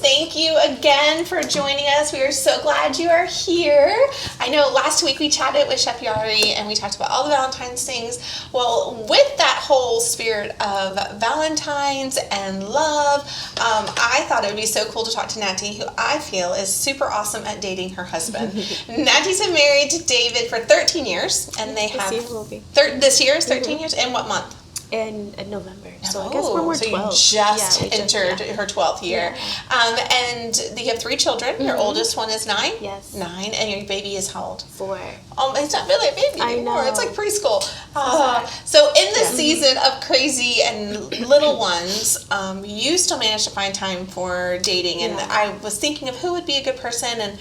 thank you again for joining us. We are so glad you are here. I know last week we chatted with Chef Yari and we talked about all the Valentine's things. Well, with that whole spirit of Valentine's and love, I thought it would be so cool to talk to Natty, who I feel is super awesome at dating her husband. Natty's been married to David for 13 years, and they have... This year is 13 years? In what month? In November. So I guess we're more 12. So you just entered her 12th year. Yeah. And you have 3 children. Your oldest one is 9? Yes. 9. And your baby is how old? 4. It's not really a baby anymore. I know. It's like preschool. So in this season of crazy and little ones, you still manage to find time for dating. And I was thinking of who would be a good person, and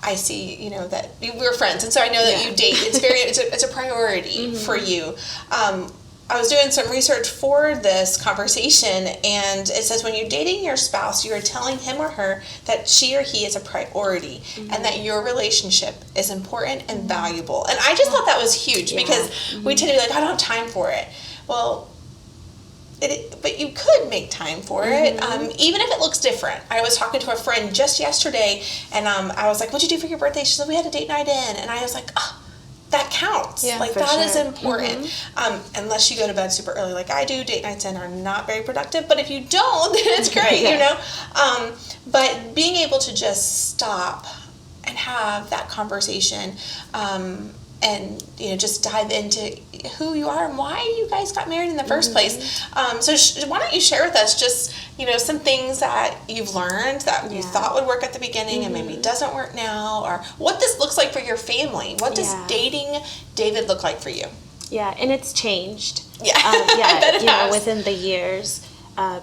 I see, that we're friends, and so I know that you date. It's a priority for you. I was doing some research for this conversation, and it says when you're dating your spouse, you are telling him or her that she or he is a priority, and that your relationship is important and valuable. And I just thought that was huge because we tend to be like, I don't have time for it. Well, but you could make time for it, even if it looks different. I was talking to a friend just yesterday, and I was like, what'd you do for your birthday? She said, we had a date night in. And I was like, that counts. Yeah, that is important. Unless you go to bed super early like I do, date nights in are not very productive. But if you don't, then it's great, But being able to just stop and have that conversation, and just dive into who you are and why you guys got married in the first place. So why don't you share with us just some things that you've learned that you thought would work at the beginning and maybe doesn't work now, or what this looks like for your family. What does dating David look like for you? Yeah, and it's changed. Yeah, I bet it has. Within the years.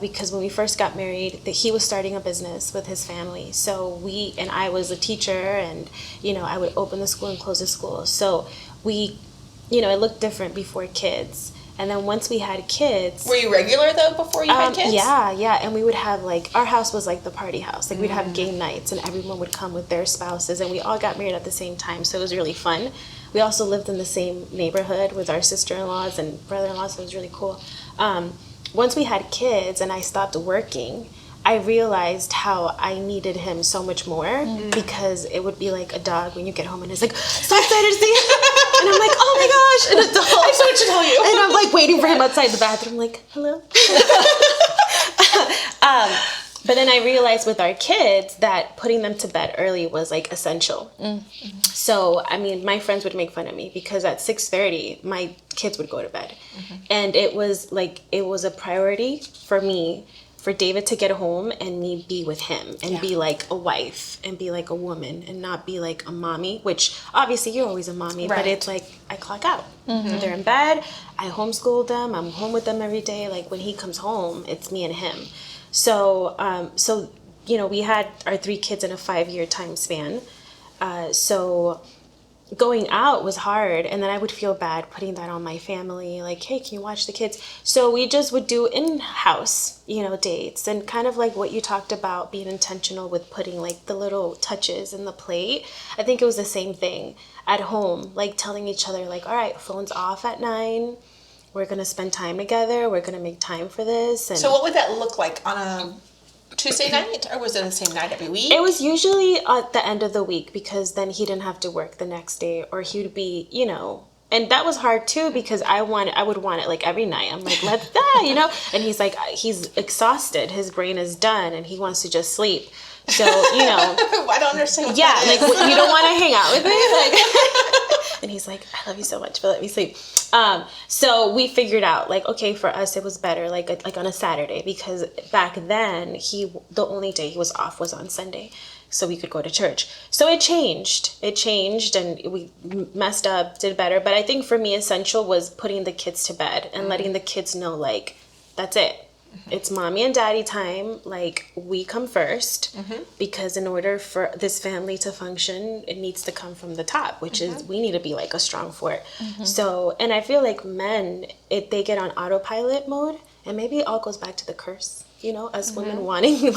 Because when we first got married, he was starting a business with his family. So I was a teacher, and, I would open the school and close the school. So it looked different before kids. And then once we had kids... Were you regular, though, before you had kids? Yeah. And we would have, our house was like the party house. We'd have game nights, and everyone would come with their spouses. And we all got married at the same time, so it was really fun. We also lived in the same neighborhood with our sister-in-laws and brother-in-laws, so it was really cool. Once we had kids and I stopped working, I realized how I needed him so much more, because it would be like a dog when you get home and it's like, so excited to see you. And I'm like, oh my gosh, an adult. I just want to tell you. And I'm like waiting for him outside the bathroom, like, hello. But then I realized with our kids that putting them to bed early was essential. So, my friends would make fun of me because at 6:30, my kids would go to bed. And it was a priority for me, for David to get home and me be with him and be like a wife and be like a woman and not be like a mommy, which obviously you're always a mommy, but it's like I clock out. They're in bed, I homeschool them, I'm home with them every day. When he comes home, it's me and him. So, we had our 3 kids in a 5-year time span. So going out was hard, and then I would feel bad putting that on my family, like, hey, can you watch the kids? So we just would do in-house, dates, and kind of like what you talked about, being intentional with putting the little touches in the plate. I think it was the same thing at home, telling each other, all right, phone's off at 9. We're going to spend time together. We're going to make time for this. And so what would that look like on a Tuesday night, or was it the same night every week? It was usually at the end of the week, because then he didn't have to work the next day, or he would be, and that was hard too, because I would want it every night. I'm like, let's die, and he's like, he's exhausted. His brain is done and he wants to just sleep. So, I don't understand. Yeah, you don't want to hang out with me? And he's like, I love you so much, but let me sleep. So we figured out, okay, for us, it was better, on a Saturday, because back then, the only day he was off was on Sunday, so we could go to church. So it changed, and we messed up, did better. But I think for me, essential was putting the kids to bed and letting the kids know, that's it. It's mommy and daddy time. We come first, because in order for this family to function, it needs to come from the top, which is we need to be a strong fort. So, and I feel like men, they get on autopilot mode, and maybe it all goes back to the curse, us women wanting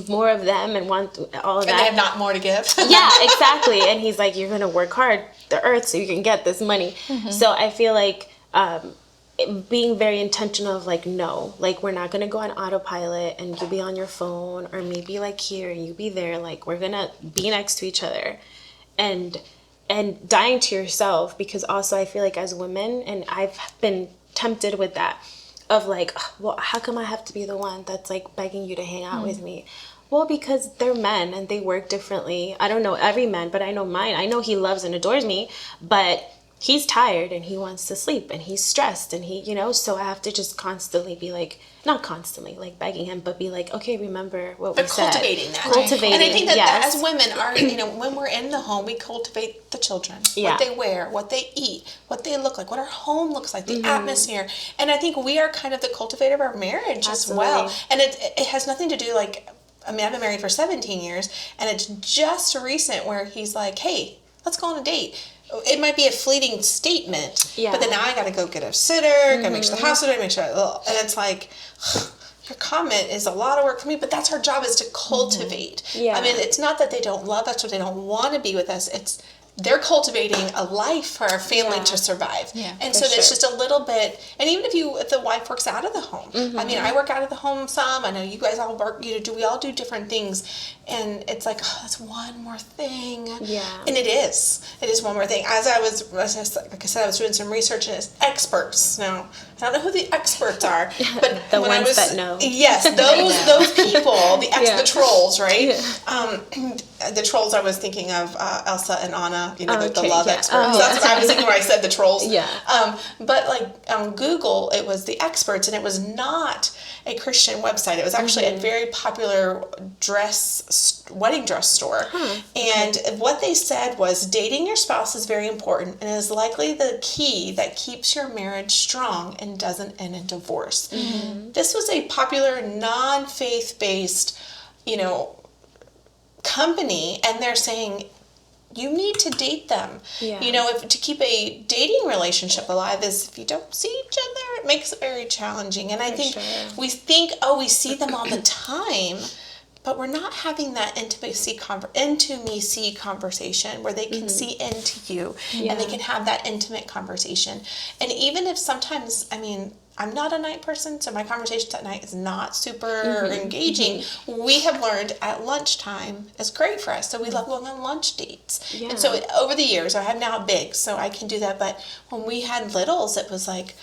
more of them and want all of that. And they have not more to give. Yeah, exactly. And he's like, you're going to work hard, the earth, so you can get this money. So I feel like being very intentional of like, no, like we're not gonna go on autopilot and you be on your phone, or maybe like here and you be there. Like we're gonna be next to each other, and dying to yourself, because also I feel like as women, and I've been tempted with that, of like, well, how come I have to be the one that's like begging you to hang out with me? Well, because they're men and they work differently. I don't know every man, but I know mine. I know he loves and adores me, but he's tired and he wants to sleep and he's stressed and he, so I have to just constantly be like, not constantly like begging him, but be like, okay, remember what we said. Cultivating that. Cultivating, and I think that yes. as women are, when we're in the home, we cultivate the children, what they wear, what they eat, what they look like, what our home looks like, the atmosphere. And I think we are kind of the cultivator of our marriage as well. And it has nothing to do like, I've been married for 17 years, and it's just recent where he's like, hey, let's go on a date. It might be a fleeting statement, but then now I got to go get a sitter, got to make sure the house is ready, make sure, and it's like, your comment is a lot of work for me, but that's our job, is to cultivate. I mean, it's not that they don't love us or they don't want to be with us. It's they're cultivating a life for our family to survive. And so it's just a little bit, and even if the wife works out of the home, I mean, I work out of the home some, I know you guys all work, we all do different things, and it's like, oh, that's one more thing. And it is one more thing. As I was, like I said, I was doing some research, and it's experts. Now, I don't know who the experts are, but the ones that know. Yes, those people, the trolls, right? The trolls, I was thinking of Elsa and Anna, the love experts. That's what I was thinking when I said the trolls. But like on Google, it was the experts, and it was not a Christian website. It was actually a very popular wedding dress store. And what they said was, dating your spouse is very important and is likely the key that keeps your marriage strong and doesn't end in divorce. This was a popular non-faith-based, company, and they're saying you need to date them. If to keep a dating relationship alive is, if you don't see each other, it makes it very challenging. And I think we think, we see them all the time, but we're not having that intimacy conversation where they can see into you and they can have that intimate conversation. And even if sometimes, I'm not a night person, so my conversations at night is not super engaging. We have learned at lunchtime is great for us, so we love going on lunch dates. And so over the years, I have now big, so I can do that. But when we had littles, it was like,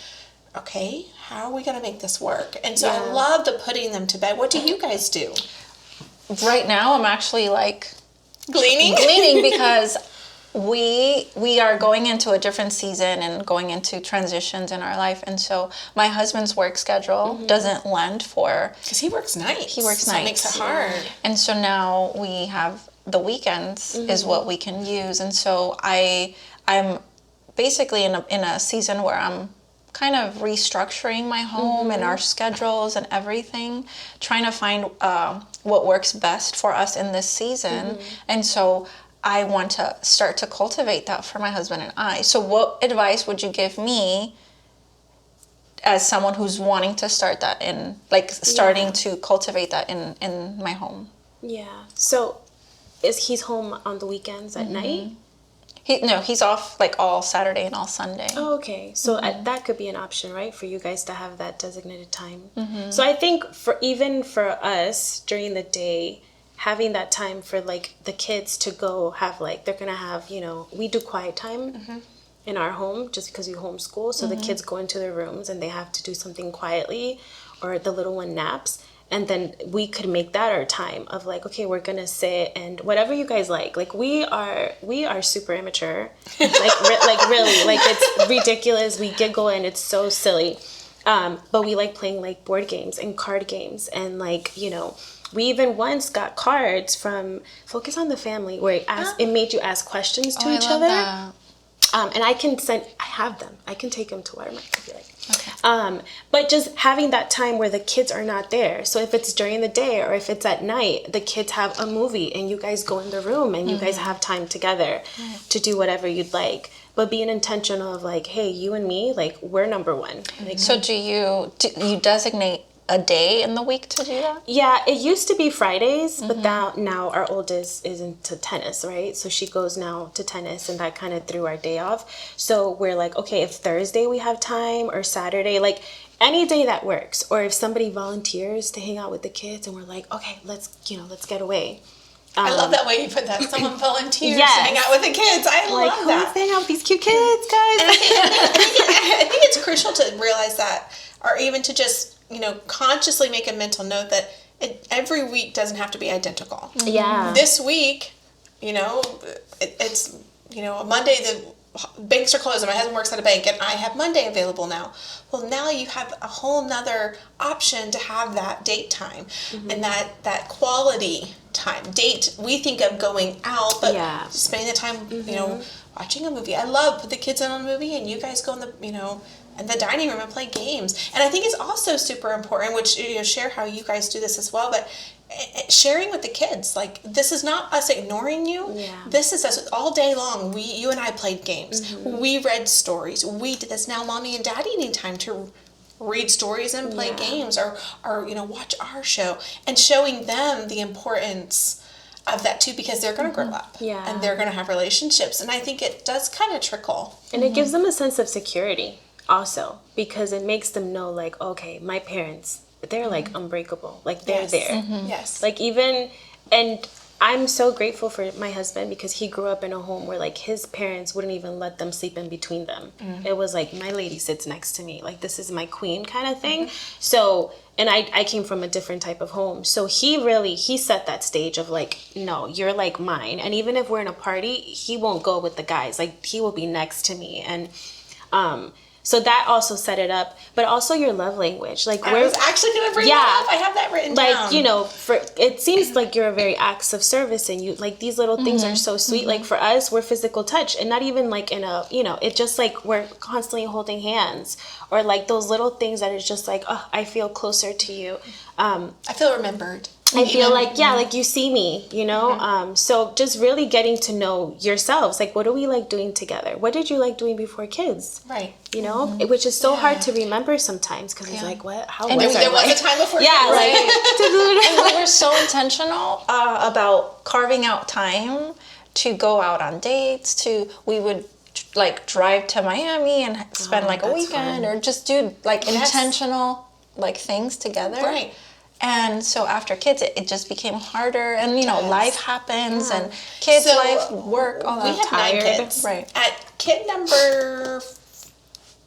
okay, how are we going to make this work? And so I love the putting them to bed. What do you guys do? Right now, I'm actually like gleaning because we are going into a different season and going into transitions in our life, and so my husband's work schedule doesn't lend for, because he works nights. So it makes it hard. And so now we have the weekends is what we can use, and so I'm basically in a season where I'm kind of restructuring my home and our schedules and everything, trying to find what works best for us in this season. And so I want to start to cultivate that for my husband and I. So what advice would you give me as someone who's wanting to start that starting to cultivate that in my home? So he's home on the weekends at night? He's off like all Saturday and all Sunday. Oh, okay. So that could be an option, right? For you guys to have that designated time. So I think for us during the day, having that time for like the kids to go have they're gonna have, we do quiet time in our home just because we homeschool. So the kids go into their rooms and they have to do something quietly, or the little one naps. And then we could make that our time of like, okay, we're gonna sit and whatever you guys like. Like we are super immature, really, like it's ridiculous. We giggle and it's so silly, but we like playing like board games and card games, and we even once got cards from Focus on the Family where it made you ask questions to each other. That. And I have them. I can take them to Watermark if you like. Okay. But just having that time where the kids are not there. So if it's during the day or if it's at night, the kids have a movie and you guys go in the room and you guys have time together to do whatever you'd like. But being intentional of like, hey, you and me, like we're number one. Like, so do you designate a day in the week to do that? Yeah, it used to be Fridays, but now our oldest is into tennis, right? So she goes now to tennis, and that kind of threw our day off. So we're like, okay, if Thursday we have time, or Saturday, like any day that works, or if somebody volunteers to hang out with the kids, and we're like, okay, let's get away. I love that way you put that. Someone volunteers Yes. to hang out with the kids. I Like, love that. who's hanging out with these cute kids, guys? I think it's crucial to realize that, or even to just, consciously make a mental note that every week doesn't have to be identical. Yeah. This week, it's, Monday, the banks are closed and my husband works at a bank and I have Monday available now. Well, now you have a whole nother option to have that date time and that quality time. Date, we think of going out, but spending the time, watching a movie. I love put the kids in on a movie and you guys go in the, in the dining room and play games. And I think it's also super important, which, share how you guys do this as well, but sharing with the kids, like, this is not us ignoring you. Yeah. This is us all day long. You and I played games. We read stories. We did this. Now mommy and daddy need time to read stories and play games or watch our show, and showing them the importance of that too, because they're going to grow up and they're going to have relationships. And I think it does kind of trickle. And it gives them a sense of security also, because it makes them know, like, okay, my parents, they're like unbreakable, like they're there. Yes. Like and I'm so grateful for my husband, because he grew up in a home where, like, his parents wouldn't even let them sleep in between them. It was like, my lady sits next to me, like, this is my queen kind of thing. So, and I came from a different type of home. So he set that stage of, like, no, you're like mine. And even if we're in a party, he won't go with the guys. Like, he will be next to me. And so that also set it up, but also your love language. Like, I was actually going to bring that up. I have that written down. Like, it seems like you're a very acts of service, and you, like, these little things are so sweet. Like, for us, we're physical touch, and not even like in a, it's just like we're constantly holding hands, or like those little things that is just like, oh, I feel closer to you. I feel remembered. I feel like, like you see me, so just really getting to know yourselves. Like, what do we like doing together? What did you like doing before kids? Right. Which is so hard to remember sometimes, because it's like, what? How was there was a time before kids. And we were so intentional about carving out time to go out on dates. We would like drive to Miami and spend like a weekend, or just do like intentional like things together. Right. And so after kids, it just became harder, and life happens, and kids' life, work, all that. We have 9 kids. Right. At kid number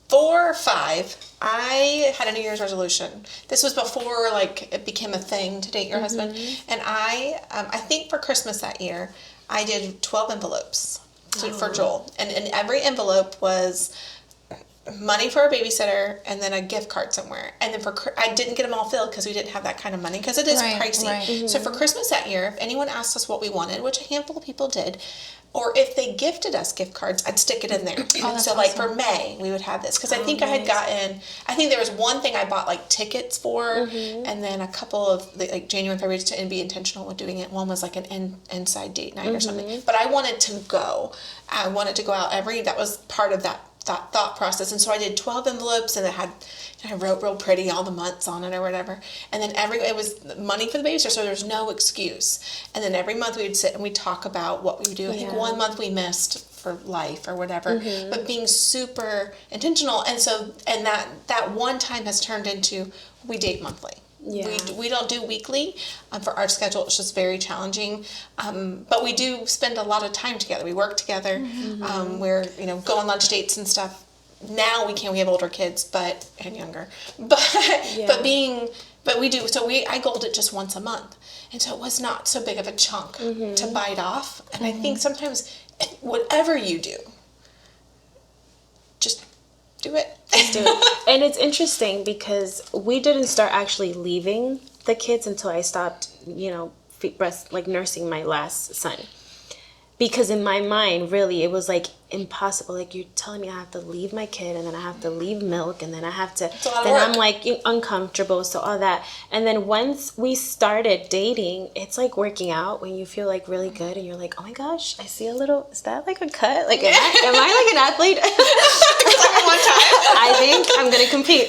4 or 5, I had a New Year's resolution. This was before, like, it became a thing to date your husband. And I think for Christmas that year, I did 12 envelopes for Joel, and every envelope was money for a babysitter and then a gift card somewhere. And then I didn't get them all filled because we didn't have that kind of money, because it is pricey. Right. So for Christmas that year, if anyone asked us what we wanted, which a handful of people did, or if they gifted us gift cards, I'd stick it in there. So like for May, we would have this, because I think I had I think there was one thing I bought like tickets for, and then a couple of like January and February to be intentional with doing it. One was like an inside date night or something. But I wanted to go. I wanted to go out that was part of that thought process. And so I did 12 envelopes, and I wrote real pretty all the months on it or whatever. And then it was money for the babysitter, so there's no excuse. And then every month we would sit and we'd talk about what we would do. I think one month we missed for life or whatever, but being super intentional. And so, and that one time has turned into, we date monthly. Yeah. We don't do weekly for our schedule. It's just very challenging. But we do spend a lot of time together. We work together. We're go on lunch dates and stuff. Now we have older kids, and younger. But we do. So I goaled it just once a month, and so it was not so big of a chunk to bite off. And I think sometimes whatever you do, just do it. Just do it. And it's interesting because we didn't start actually leaving the kids until I stopped, nursing my last son. Because in my mind, really, it was like impossible. Like, you're telling me I have to leave my kid, and then I have to leave milk, and then I have to, then I'm like uncomfortable. So all that. And then once we started dating, it's like working out when you feel like really good, and you're like, oh my gosh, I see a little, is that like a cut? Like, am I like an athlete? one time. I think I'm gonna compete.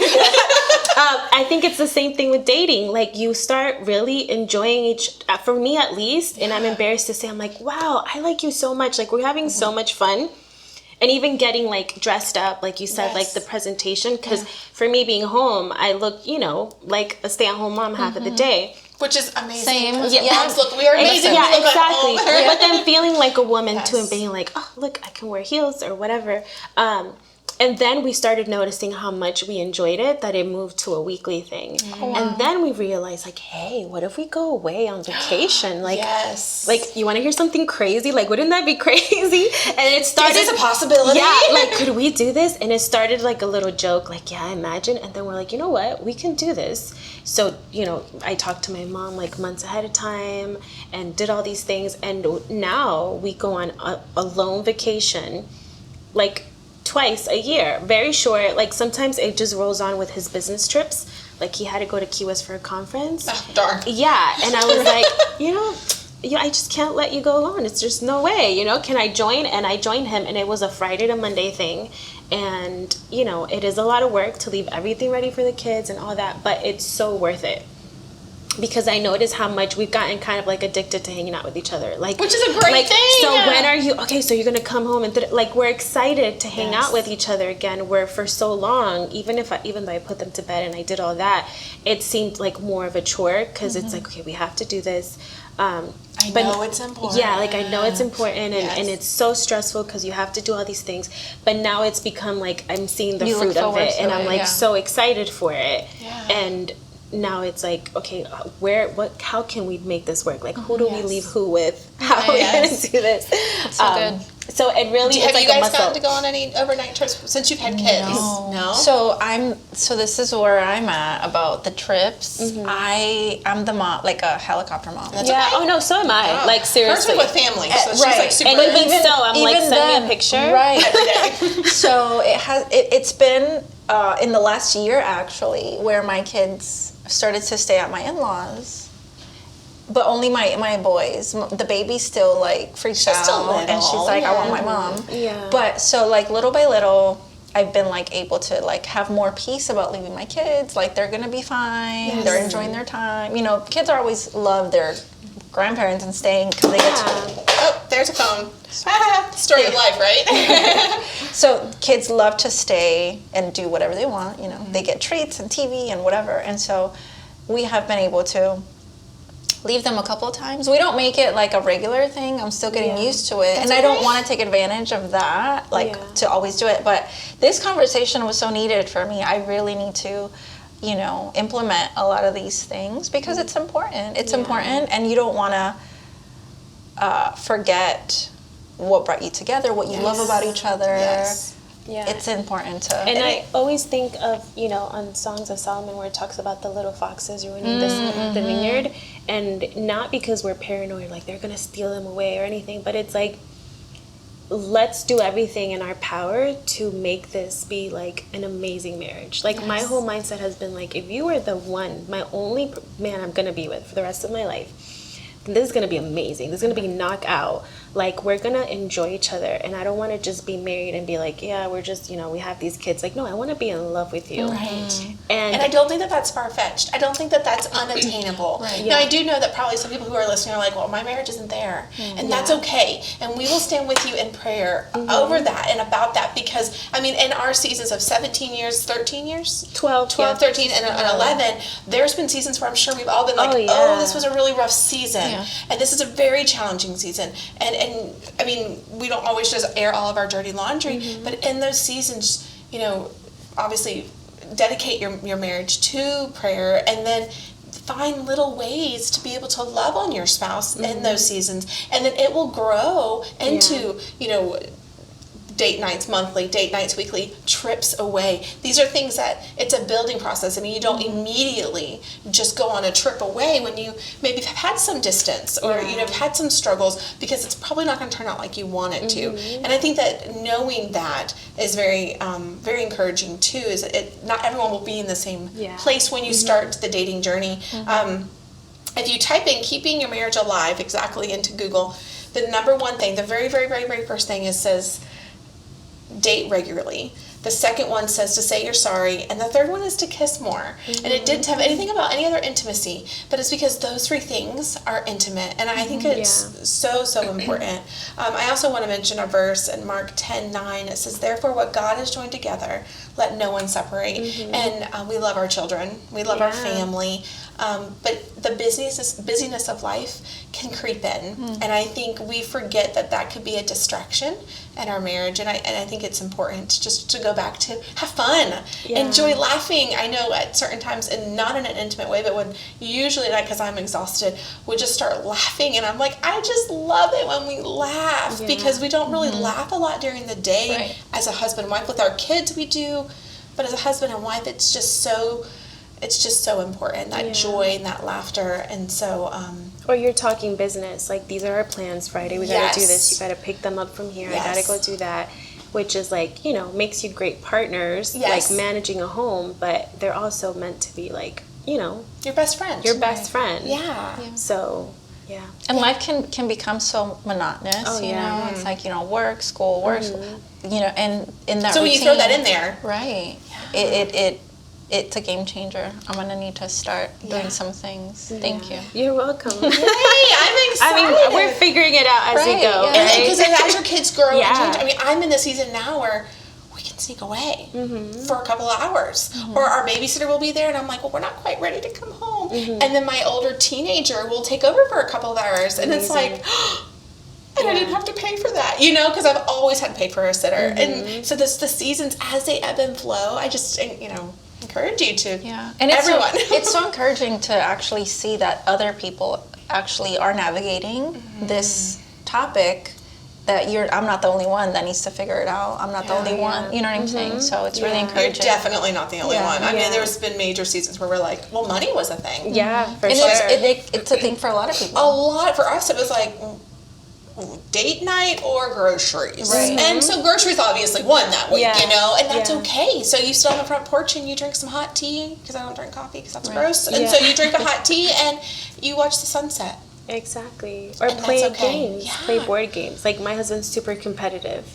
I think it's the same thing with dating. Like, you start really enjoying for me at least, and I'm embarrassed to say, I'm like, wow, I like you so much. Like, we're having so much fun. And even getting, like, dressed up, like you said, like the presentation. Because for me being home, I look, like a stay-at-home mom half of the day. Which is amazing. Same. Moms look, we are amazing. Yeah, we look exactly. at home. But then feeling like a woman too, and being like, oh, look, I can wear heels or whatever. And then we started noticing how much we enjoyed it, that it moved to a weekly thing. Oh, wow. And then we realized, like, hey, what if we go away on vacation? Like, like, you want to hear something crazy? Like, wouldn't that be crazy? And it started... Is this a possibility? Yeah, like, could we do this? And it started like a little joke, like, yeah, imagine. And then we're like, you know what? We can do this. So, I talked to my mom, like, months ahead of time and did all these things. And now we go on a lone vacation, like, twice a year, very short. Like, sometimes it just rolls on with his business trips. Like, he had to go to Key West for a conference. Oh, darn. Yeah, and I was like, I just can't let you go alone. It's just no way, can I join? And I joined him, and it was a Friday to Monday thing. And, it is a lot of work to leave everything ready for the kids and all that, but it's so worth it. Because I noticed how much we've gotten kind of like addicted to hanging out with each other, like, which is a great thing. So when are you? Okay, so you're gonna come home and like, we're excited to hang out with each other again. Where for so long, even though I put them to bed and I did all that, it seemed like more of a chore because it's like, okay, we have to do this. I know it's important. Yeah, like, I know it's important, and it's so stressful because you have to do all these things. But now it's become like I'm seeing the fruit of it, and I'm like so excited for it. Yeah. And now it's like, okay, how can we make this work? Like, who do we leave who with? How are we going to do this? That's so good. So it really is like a muscle. Have you guys gotten to go on any overnight trips since you've had kids? No. So this is where I'm at about the trips. I'm the mom, like a helicopter mom. That's okay. Oh no, so am I. Oh. Like, seriously. Hers with family, so she's like super. And even so, I'm like, send me a picture. Right. Every day. So it's been in the last year actually where my kids started to stay at my in-laws. But only my boys. The baby still, like, freaks out. Still little. And she's like, I want my mom. Yeah. But so, like, little by little, I've been, like, able to, like, have more peace about leaving my kids. Like, they're going to be fine. Yes. They're enjoying their time. Kids always love their grandparents and staying because they get to... Oh, there's a phone. Story of life, right? So kids love to stay and do whatever they want. They get treats and TV and whatever. And so we have been able to leave them a couple of times. We don't make it like a regular thing. I'm still getting used to it. That's I don't want to take advantage of that, to always do it. But this conversation was so needed for me. I really need to, implement a lot of these things because it's important. It's important, and you don't want to forget what brought you together, what you love about each other. Yes. Yeah. It's important to... And I always think of, on Songs of Solomon where it talks about the little foxes ruining the vineyard. And not because we're paranoid, like they're going to steal them away or anything, but it's like, let's do everything in our power to make this be like an amazing marriage. Like my whole mindset has been like, if you were the one, my only man I'm going to be with for the rest of my life, this is going to be amazing. This is going to be knockout. Like, we're going to enjoy each other. And I don't want to just be married and be like, yeah, we're just, we have these kids. Like, no, I want to be in love with you. Right. And I don't think that that's far-fetched. I don't think that that's unattainable. Right. Now, I do know that probably some people who are listening are like, well, my marriage isn't there. And that's okay. And we will stand with you in prayer over that and about that. Because, in our seasons of 17 years, 13 years? 12, 13, and 11, there's been seasons where I'm sure we've all been like, oh, this was a really rough season. Yeah. And this is a very challenging season. And we don't always just air all of our dirty laundry, but in those seasons, obviously dedicate your marriage to prayer, and then find little ways to be able to love on your spouse in those seasons, and then it will grow into, date nights monthly, date nights weekly, trips away. These are things that it's a building process. You don't immediately just go on a trip away when you maybe have had some distance or have had some struggles, because it's probably not going to turn out like you want it to. And I think that knowing that is very very encouraging too. Is not everyone will be in the same place when you start the dating journey. If you type in "keeping your marriage alive" exactly into Google, the number one thing, the very, very, very, very first thing says date regularly. The second one says to say you're sorry. And the third one is to kiss more. And it didn't have anything about any other intimacy, but it's because those three things are intimate. And I think it's so, so important. I also want to mention a verse in Mark 10:9. It says, therefore, what God has joined together, let no one separate. And we love our children. We love our family. But the busyness of life can creep in. And I think we forget that could be a distraction in our marriage. And I think it's important just to go back to have fun, enjoy laughing. I know at certain times, and not in an intimate way, but when usually, like, because I'm exhausted, we just start laughing. And I'm like, I just love it when we laugh because we don't really laugh a lot during the day as a husband and wife. With our kids, we do. But as a husband and wife, it's just so important, that joy and that laughter. And so or you're talking business, like, these are our plans. Friday we gotta do this, you gotta pick them up from here, I gotta go do that, which is like, makes you great partners, like managing a home, but they're also meant to be like, your best friend. So and life can become so monotonous. It's like, work, school, work, and in that so when routine, you throw that in there, it's a game changer. I'm gonna need to start doing some things. Thank you. You're welcome. Hey, I'm excited. I mean, we're figuring it out as we go. And because as your kids grow and change, I mean, I'm in the season now where we can sneak away for a couple of hours. Or our babysitter will be there, and I'm like, well, we're not quite ready to come home. And then my older teenager will take over for a couple of hours. And it's like, and I didn't have to pay for that, because I've always had to pay for a sitter. And so the seasons, as they ebb and flow, I just, encourage you to. And everyone. It's so encouraging to actually see that other people actually are navigating this topic, that I'm not the only one that needs to figure it out. I'm not the only one, you know what I'm saying? So it's really encouraging. You're definitely not the only one. I mean, there's been major seasons where we're like, well, money was a thing. For and sure. It's a thing for a lot of people. A lot. For us, it was like date night or groceries. And so groceries obviously won that week, and that's okay. So you sit on the front porch and you drink some hot tea, because I don't drink coffee because that's gross. And so you drink a hot tea and you watch the sunset. Exactly. Or play games, play board games. Like, my husband's super competitive.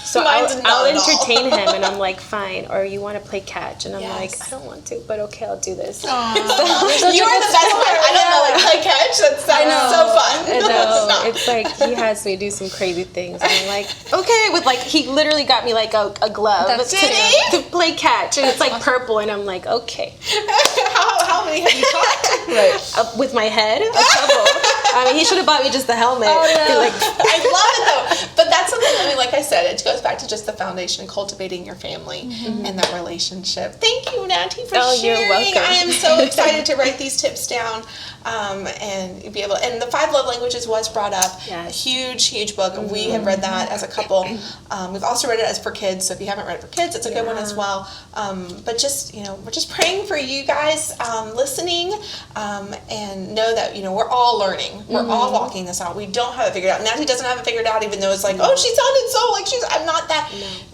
So I'll entertain him, and I'm like, fine. Or you want to play catch, and I'm like, I don't want to, but okay, I'll do this. You are the best one. I don't know, like, play catch. That sounds so fun. I know. It's like, he has me do some crazy things, and I'm like, okay. With, like, he literally got me like a glove to play catch, and it's like purple, and I'm like, okay. How many have you caught? With my head, a couple. I mean, he should have bought me just the helmet. I love it though. But that's something, I mean, like I said, it goes back to just the foundation, cultivating your family and that relationship. Thank you, Natty, for sharing. You're welcome. I am so excited to write these tips down and be able. And the 5 Love Languages was brought up. Yes. Huge book. We have read that as a couple. We've also read it as for kids. So if you haven't read it for kids, it's a good one as well. But just we're just praying for you guys listening, and know that we're all learning. We're all walking this out. We don't have it figured out. Natty doesn't have it figured out, even though it's like, oh, she sounded so like I'm not that.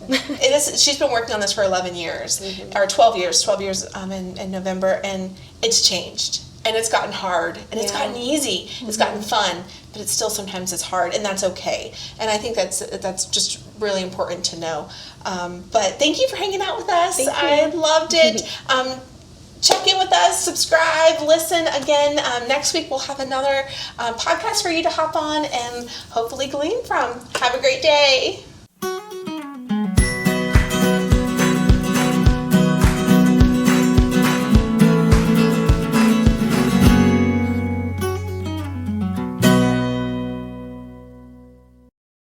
No. It is. She's been working on this for 11 years, or 12 years. 12 years in November, and it's changed. And it's gotten hard, and it's gotten easy. It's gotten fun, but it's still sometimes it's hard, and that's okay. And I think that's just really important to know. But thank you for hanging out with us. I loved it. Check in with us, subscribe, listen again. Next week we'll have another podcast for you to hop on and hopefully glean from. Have a great day.